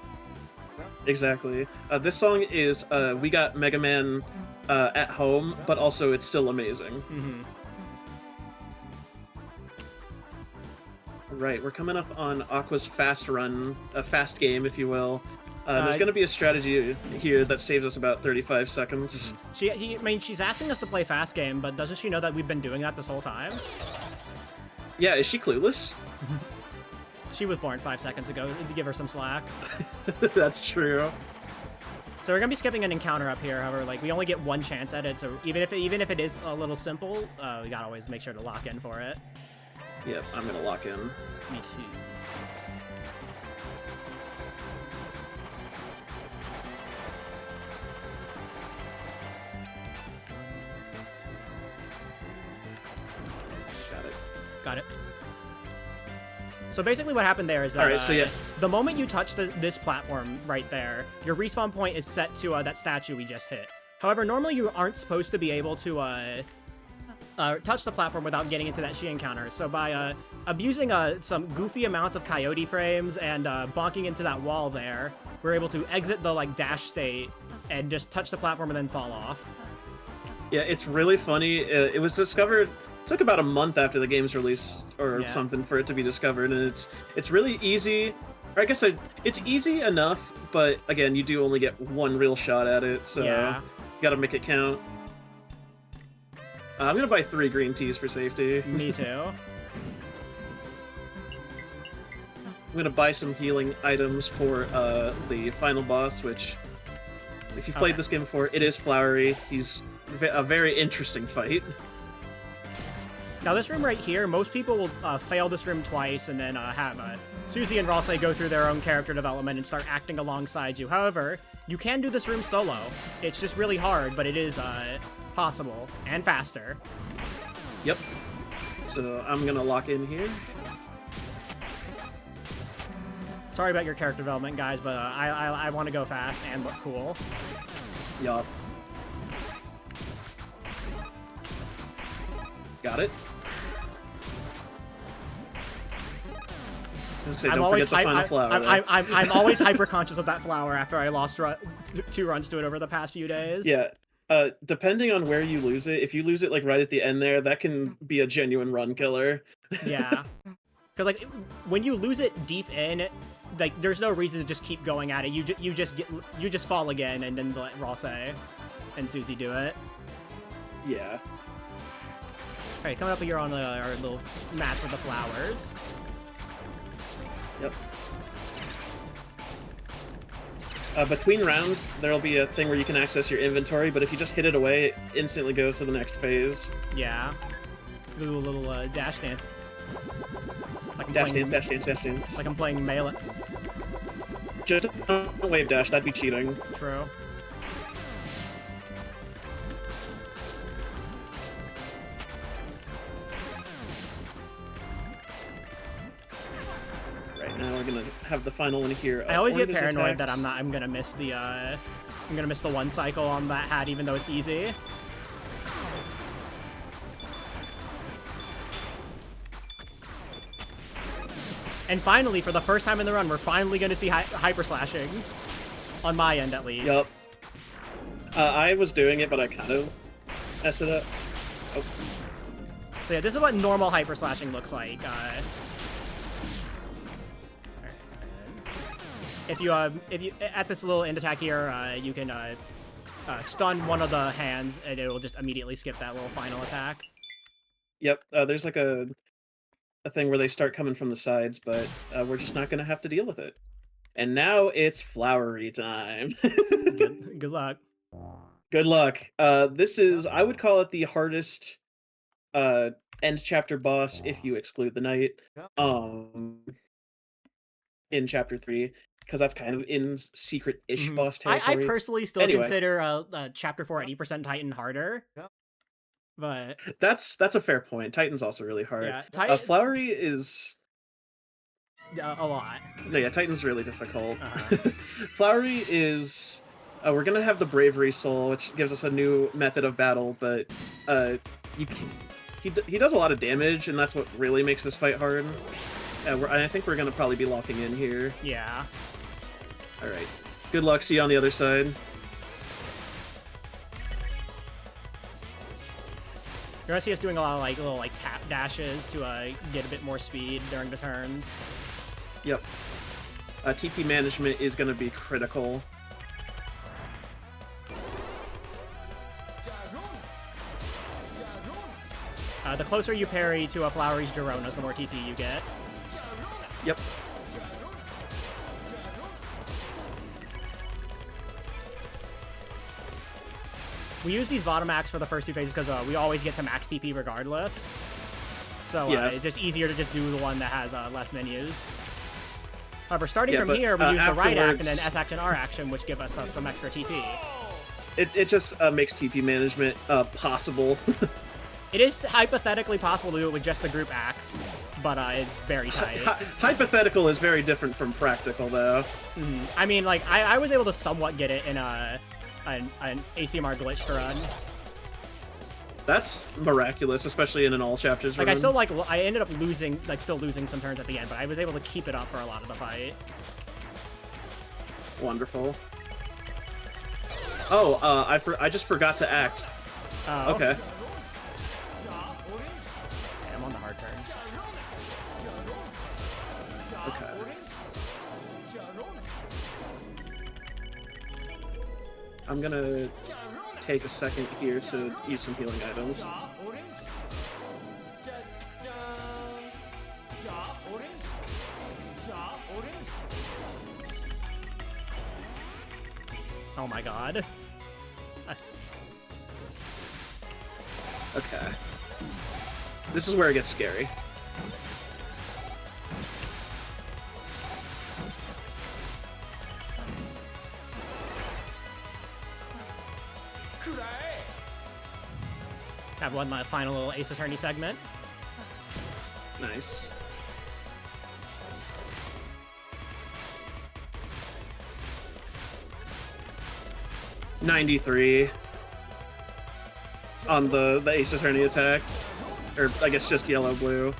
Exactly. This song is We Got Mega Man at home, but also it's still amazing. Right, we're coming up on Aqua's fast run, a fast game, if you will. There's going to be a strategy here that saves us about 35 seconds. I mean, she's asking us to play fast game, but doesn't she know that we've been doing that this whole time? Yeah, is she clueless? She was born 5 seconds ago. We need to give her some slack. That's true. So we're gonna be skipping an encounter up here. However, like we only get one chance at it, so even if it is a little simple, we gotta always make sure to lock in for it. Yep, I'm gonna lock in. Me too. Got it. So basically what happened there is that the moment you touch this platform right there, your respawn point is set to that statue we just hit. However, normally you aren't supposed to be able to touch the platform without getting into that Shi encounter. So by abusing some goofy amounts of coyote frames and bonking into that wall there, we're able to exit the like dash state and just touch the platform and then fall off. Yeah, it's really funny. It was discovered... It took about a month after the game's release or something for it to be discovered, and it's really easy. Or I guess it's easy enough, but again, you do only get one real shot at it, so you gotta make it count. I'm gonna buy 3 green teas for safety. Me too. I'm gonna buy some healing items for the final boss, which, if you've played this game before, it is Flowery. He's a very interesting fight. Now this room right here, most people will fail this room twice and then have Susie and Rosse go through their own character development and start acting alongside you. However, you can do this room solo. It's just really hard, but it is possible and faster. Yep. So I'm gonna lock in here. Sorry about your character development, guys, but I want to go fast and look cool. Yup. Got it. I'm always hyper conscious of that flower after I lost 2 runs to it over the past few days. Yeah. Depending on where you lose it, if you lose it like right at the end there, that can be a genuine run killer. Yeah. Because like when you lose it deep in, like there's no reason to just keep going at it. You just fall again and then let Rosse and Susie do it. Yeah. All right, coming up here on our little match with the flowers. Yep. Between rounds, there'll be a thing where you can access your inventory, but if you just hit it away, it instantly goes to the next phase. Yeah. Do a little dash dance. Like dash dance. Like I'm playing Melee. Just don't wave dash, that'd be cheating. True. Now we're gonna have the final one here. I always get paranoid that I'm gonna miss the one cycle on that hat, even though it's easy. And finally, for the first time in the run, we're finally gonna see hyper slashing, on my end at least. Yup. I was doing it, but I kind of messed it up. Oh. So yeah, this is what normal hyper slashing looks like. If you at this little end attack here, you can stun one of the hands, and it will just immediately skip that little final attack. Yep, there's like a thing where they start coming from the sides, but we're just not gonna have to deal with it. And now it's Flowery time. Good luck. Good luck. This is, I would call it the hardest end chapter boss if you exclude the knight. In chapter 3. Because that's kind of in secret-ish boss territory. I personally still consider Chapter 4 80% Titan harder. But that's a fair point. Titan's also really hard. Yeah, Flowery is... a lot. No, yeah, Titan's really difficult. Flowery is... we're going to have the Bravery Soul, which gives us a new method of battle, but he does a lot of damage, and that's what really makes this fight hard. I think we're going to probably be locking in here. Yeah. Alright. Good luck. See you on the other side. You're going to see us doing a lot of little tap dashes to get a bit more speed during the turns. Yep. TP management is going to be critical. The closer you parry to a Flowery's Geronas, the more TP you get. Yep. We use these bottom acts for the first 2 phases because we always get to max TP regardless. So Yes. it's just easier to just do the one that has less menus. However, starting from but, here, we use the right act and afterwards- then S action, R action, which give us some extra TP. It just makes TP management possible. It is hypothetically possible to do it with just the group acts, but it's very tight. Hypothetical is very different from practical, though. I mean, like, I was able to somewhat get it in an ACMR glitch to run. That's miraculous, especially in an all chapters Like, run. I ended up losing, like, still losing some turns at the end, but I was able to keep it up for a lot of the fight. Wonderful. Oh, I just forgot to act. Oh. Okay. Okay, I'm on the hard turn. Okay. I'm gonna take a second here to use some healing items. Oh my god. Okay. This is where it gets scary. Have one my final little Ace Attorney segment. Nice. $93 on the Ace Attorney attack, or I guess just yellow blue.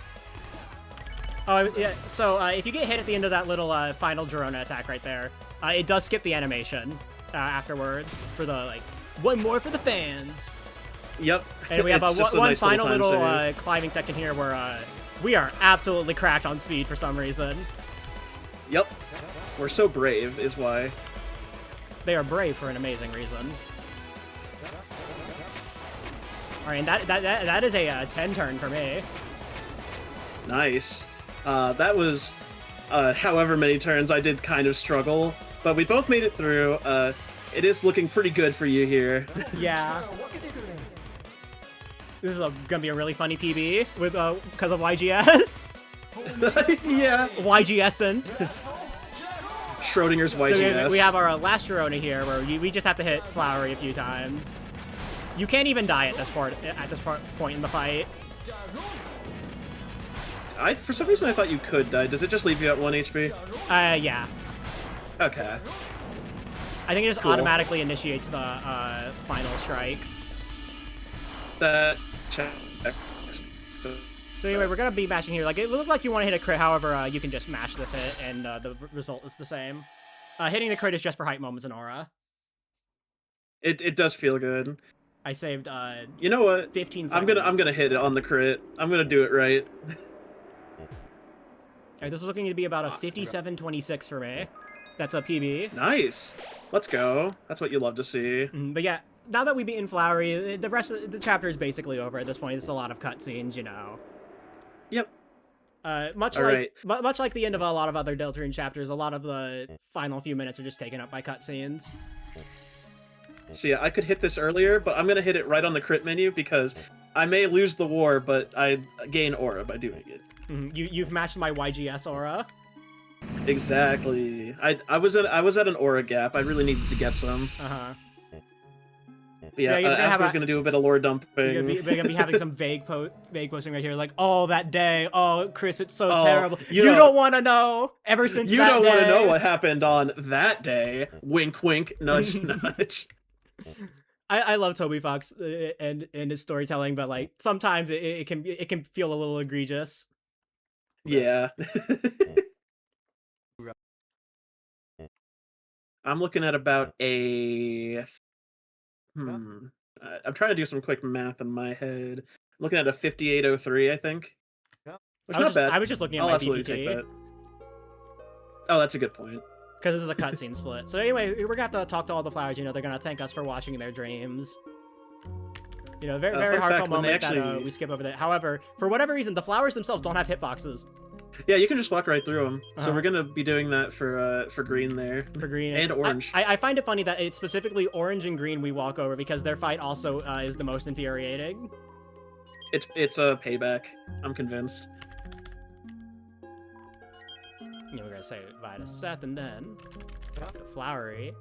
Oh, yeah, so if you get hit at the end of that little final Girona attack right there, it does skip the animation afterwards for the, like, one more for the fans. Yep. And we have It's just a one nice final time little save. climbing section here where we are absolutely cracked on speed for some reason. Yep. We're so brave is why. They are brave for an amazing reason. All right, and that is a 10 turn for me. Nice. That was however many turns I did kind of struggle, but we both made it through. It is looking pretty good for you here. Yeah. This is gonna be a really funny PB with because of YGS. Yeah. YGS-ent. Schrodinger's YGS. So we have our last Girona here, where we just have to hit Flowery a few times. You can't even die at this point in the fight. For some reason I thought you could die. Does it just leave you at 1 HP? Yeah. Okay. I think it just Cool. automatically initiates the final strike. That check. So anyway, we're gonna be matching here. Like, it looked like you want to hit a crit, however, you can just mash this hit, and the result is the same. Hitting the crit is just for hype moments and aura. It does feel good. I saved You know what? 15 seconds. I'm gonna hit it on the crit. I'm gonna do it right. Alright, this is looking to be about a 57-26 for me. That's a PB. Nice. Let's go. That's what you love to see. But yeah, now that we've beaten Flowery, the rest of the chapter is basically over at this point. It's a lot of cutscenes, you know. Yep. Much like the end of a lot of other Deltarune chapters, a lot of the final few minutes are just taken up by cutscenes. So yeah, I could hit this earlier, but I'm gonna hit it right on the crit menu because I may lose the war, but I gain aura by doing it. You've matched my YGS aura. Exactly. I was at an aura gap. I really needed to get some. But yeah, Asper's gonna do a bit of lore dumping. We're gonna be having some vague posting right here, like, oh, that day, oh, Chris, it's so Oh, terrible. you You know- don't want to know. Ever since You that don't want to day- know what happened on that day. Wink, wink, nudge, nudge. I love Toby Fox and his storytelling, but like sometimes it can feel a little egregious. Yeah. I'm looking at about a. I'm trying to do some quick math in my head. I'm looking at a 5803, I think. Which not bad. I was just looking at I'll my absolutely take PPT that. Oh, that's a good point. because this is a cutscene split. So anyway, we're gonna have to talk to all the flowers. You know, they're gonna thank us for watching their dreams. You know, very fun heartfelt fact, when they moment that actually- we skip over that. However, for whatever reason, the flowers themselves don't have hitboxes. Yeah, you can just walk right through them. So Uh-huh. we're gonna be doing that for green there. For green and orange. I find it funny that it's specifically orange and green we walk over because their fight also is the most infuriating. It's a payback. I'm convinced. You know, we're gonna say bye to Seth and then to Flowery.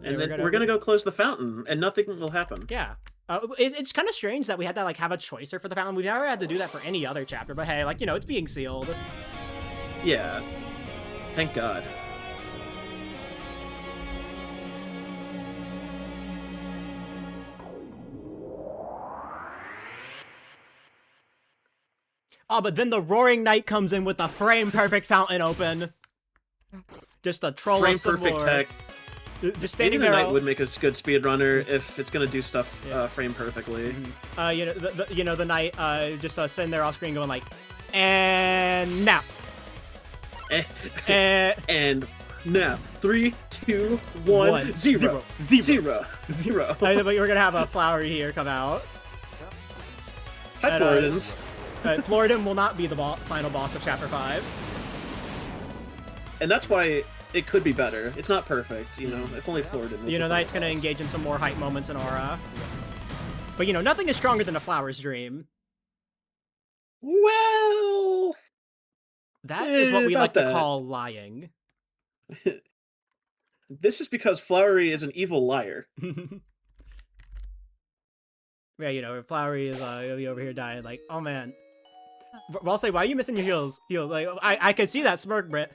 And then we're gonna go close the fountain, and nothing will happen. Yeah. It's kind of strange that we had to like have a choicer for the fountain. We've never had to do that for any other chapter, but hey, like, you know, it's being sealed. Yeah. Thank God. Oh, but then the Roaring Knight comes in with the frame perfect fountain open. Just a troll Frame us some perfect more. tech. Just standing Maybe the there. knight would make a good speedrunner if it's gonna do stuff frame perfectly. You know, the knight just sitting there off screen going like, and now. And now, 3, 2, 1, 0. But we're gonna have a Flowery here come out. Hi, Floridans. Floridan will not be the final boss of Chapter 5. And that's why it could be better. It's not perfect, you know. If only Floridan was You know, the Knight's final gonna boss. engage in some more hype moments in Aura. But you know, nothing is stronger than a Flower's Dream. Well, That is what we about like to that. call lying. This is because Flowery is an evil liar. Yeah, you know, Flowery is he'll be over here dying like, oh man. I'll say, why are you missing your heals? Like, I could see that smirk, Britt.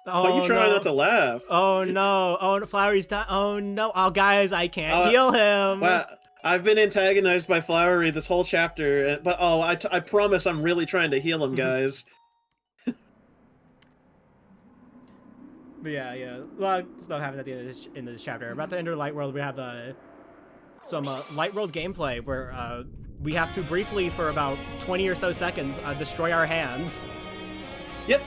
Oh, you trying not to laugh? Oh no! Oh, Flowery's dying. Oh no! Oh guys, I can't heal him. Well, I've been antagonized by Flowery this whole chapter, but I promise I'm really trying to heal him, guys. But yeah. A lot of stuff happens at the end of this chapter. About to enter Light World, we have some Light World gameplay where we have to briefly, for about 20 or so seconds, destroy our hands. Yep.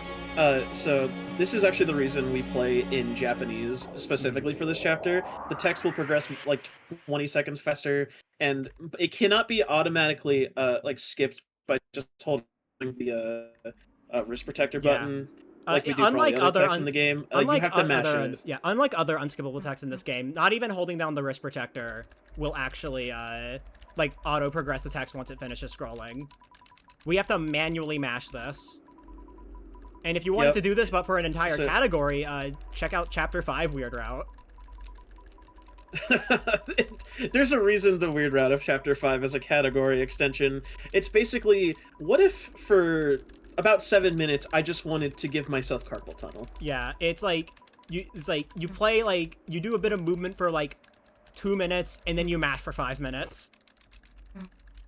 So this is actually the reason we play in Japanese specifically for this chapter. The text will progress like 20 seconds faster, and it cannot be automatically like skipped by just holding the wrist protector button. Like we do for all the other text in the game. You have to mash it. Yeah, unlike other unskippable text in this game, not even holding down the wrist protector will actually like auto progress the text once it finishes scrolling. We have to manually mash this. And if you wanted to do this, but for an entire category, check out Chapter 5 Weird Route. There's a reason the Weird Route of Chapter 5 is a category extension. It's basically, what if for about 7 minutes I just wanted to give myself carpal tunnel? Yeah, it's like you play, like, you do a bit of movement for like 2 minutes, and then you mash for 5 minutes.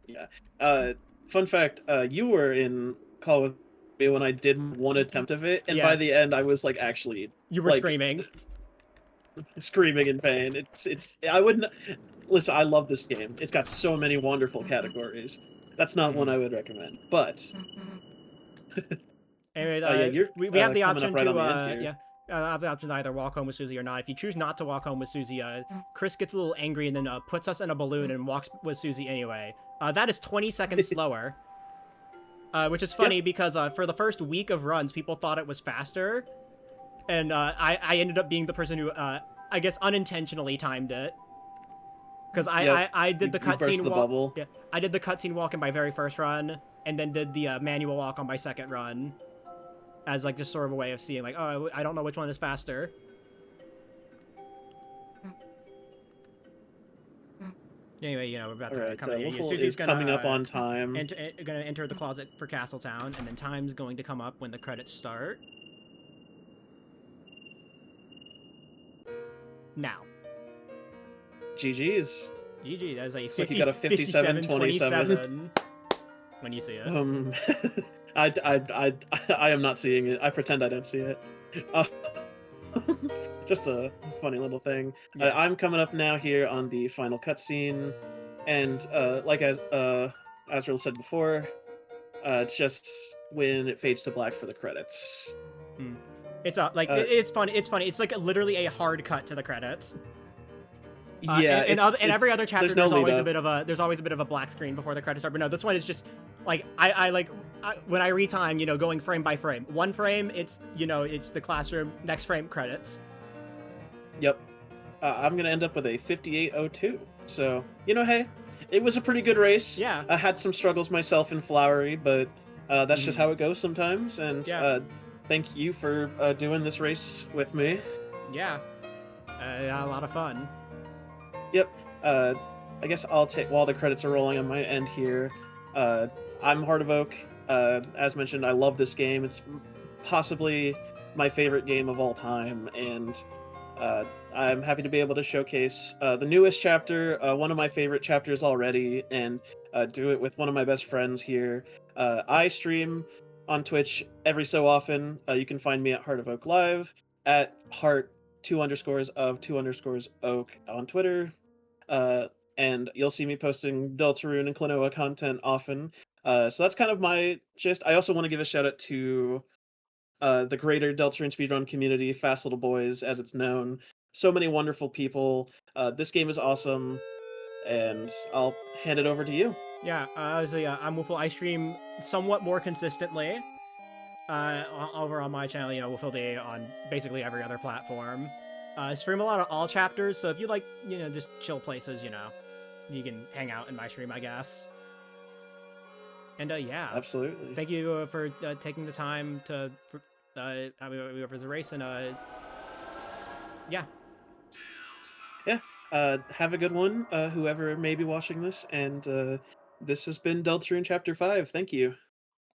Yeah. Fun fact, you were in Call with Me when I did one attempt of it, and by the end I was like actually you were screaming in pain. I wouldn't listen. I love this game. It's got so many wonderful categories. That's not one I would recommend, but anyway, we have the option to have the option to either walk home with Susie or not. If you choose not to walk home with Susie, Chris gets a little angry and then puts us in a balloon and walks with Susie anyway. That is 20 seconds slower. Which is funny because for the first week of runs, people thought it was faster. And I ended up being the person who, I guess, unintentionally timed it. Because I did the cutscene walk. Yeah, I did the cutscene walk in my very first run, and then did the manual walk on my second run. As like just sort of a way of seeing like, oh, I don't know which one is faster. Anyway, you know, we're about to come in. Susie's coming up on time. Gonna enter the closet for Castletown, and then time's going to come up when the credits start. Now. GG's. GG. That's a 50, like you got a 57-27 when you see it. I am not seeing it. I pretend I don't see it. Just a funny little thing. Yeah. I'm coming up now here on the final cutscene, and like Azrael said before, it's just when it fades to black for the credits. It's like it's funny. It's funny. It's like literally a hard cut to the credits. Yeah, And every other chapter, there's no there's lead always a up. bit of a black screen before the credits start. But no, this one is just like when I retime, going frame by frame. One frame, it's it's the classroom. Next frame, credits. Yep. I'm gonna end up with a 58.02. So hey, it was a pretty good race. Yeah. I had some struggles myself in Flowery, but that's just Mhm. how it goes sometimes. And Yeah. thank you for doing this race with me. Yeah. Yeah, a lot of fun. Yep. Uh, I guess I'll take while the credits are rolling on my end here. Uh, I'm Heart of Oak. As mentioned, I love this game. It's possibly my favorite game of all time, and uh, I'm happy to be able to showcase the newest chapter, one of my favorite chapters already, and do it with one of my best friends here. I stream on Twitch every so often. You can find me at Heart of Oak Live, at Heart 2_of 2_oak on Twitter. Uh, and you'll see me posting Deltarune and Klonoa content often. So that's kind of my gist. I also want to give a shout out to the greater Deltarune speedrun community, Fast Little Boys, as it's known. So many wonderful people. This game is awesome, and I'll hand it over to you. Yeah. I'm Woofle. I stream somewhat more consistently. Over on my channel, Woofle Day on basically every other platform. I stream a lot of all chapters, so if you like, just chill places, you can hang out in my stream, I guess. And yeah, Absolutely. thank you for taking the time to have me over the race, and yeah. Yeah. Have a good one, whoever may be watching this, and this has been Deltarune Chapter 5. Thank you.